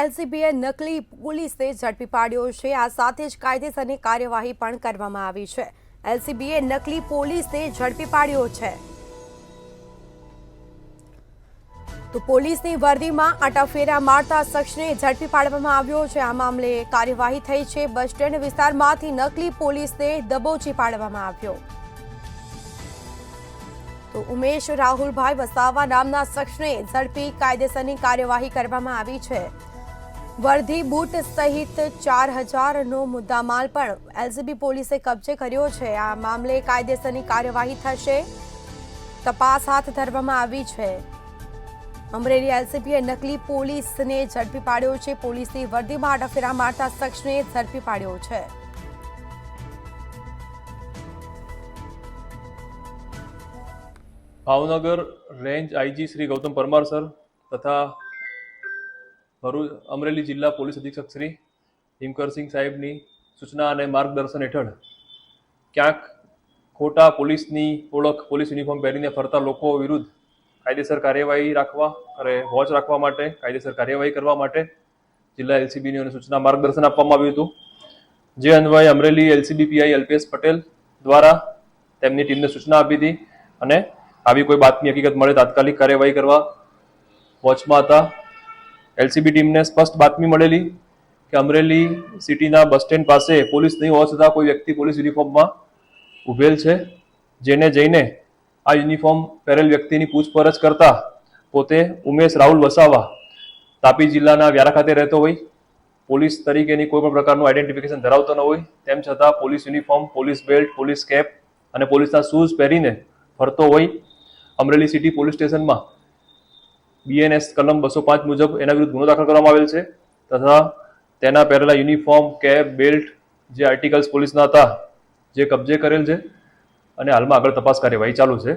એલસીબીએ નકલી પોલીસને ઝડપી પાડ્યો છે। આ સાથે જ કાયદેસરની કાર્યવાહી પણ કરવામાં આવી છે। એલસીબીએ નકલી પોલીસને ઝડપી પાડ્યો છે। તો પોલીસની વર્દીમાં આટાફેરા મારતા શખ્સને ઝડપી પાડવામાં આવ્યો છે। આ મામલે કાર્યવાહી થઈ છે। બસ સ્ટેન્ડ વિસ્તારમાંથી નકલી પોલીસને દબોચી પાડવામાં આવ્યો। તો ઉમેશ રાહુલભાઈ વસાવા નામના શખ્સને ઝડપી કાયદેસરની કાર્યવાહી કરવામાં આવી છે। વર્ધી બૂટ સહિત 4000નો મુદ્દામાલ પણ એલસીબી પોલીસે કબજે કર્યો છે। આ મામલે કાયદેસરની કાર્યવાહી થશે। તપાસ હાથ ધરવામાં આવી છે। અમરેલી એલસીબીએ નકલી પોલીસને ઝડપી પાડ્યો છે। પોલીસની વર્દીમાં આટાફેરા મારતા શખ્સને ઝડપી પાડ્યો છે। Bhavnagar range IG Shri Gautam Parmar sir તથા અમરેલી જિલ્લા પોલીસ અધિક્ષક શ્રી હિમકરસિંહ સાહેબની સૂચના અને માર્ગદર્શન હેઠળ ક્યાંક ખોટા પોલીસની ઓળખ પોલીસ યુનિફોર્મ પહેરીને ફરતા લોકો વિરુદ્ધ કાયદેસર કાર્યવાહી વોચ રાખવા માટે કાયદેસર કાર્યવાહી કરવા માટે જિલ્લા એલસીબીની સૂચના માર્ગદર્શન આપવામાં આવ્યું હતું। જે અન્વયે Amreli LCB PI LPS Patel દ્વારા તેમની ટીમને સૂચના આપી હતી અને આવી કોઈ બાતમી હકીકત મળે તાત્કાલિક કાર્યવાહી કરવા વોચમાં હતા। એલસીબી ટીમને સ્પષ્ટ બાતમી મળેલી કે અમરેલી સિટીના બસ સ્ટેન્ડ પાસે પોલીસ નહીં હોવા છતાં કોઈ વ્યક્તિ પોલીસ યુનિફોર્મમાં ઉભેલ છે, જેને જઈને આ યુનિફોર્મ પહેરેલ વ્યક્તિની પૂછપરછ કરતા પોતે ઉમેશ રાહુલ વસાવા તાપી જિલ્લાના વ્યારા ખાતે રહેતો હોય, પોલીસ તરીકેની કોઈ પણ પ્રકારનું આઈડેન્ટિફિકેશન ધરાવતો ન હોય, તેમ છતાં police uniform, police belt, police cap અને પોલીસના શૂઝ પહેરીને ફરતો હોય અમરેલી સિટી પોલીસ સ્ટેશનમાં બીએનએસ કલમ 205 મુજબ એના વિરુદ્ધ ગુનો દાખલ કરવામાં આવેલ છે તથા તેના પહેરેલા યુનિફોર્મ, કેપ, બેલ્ટ જે આર્ટિકલ્સ પોલીસના હતા જે કબજે કરેલ છે અને હાલમાં આગળ તપાસ કાર્યવાહી ચાલુ છે।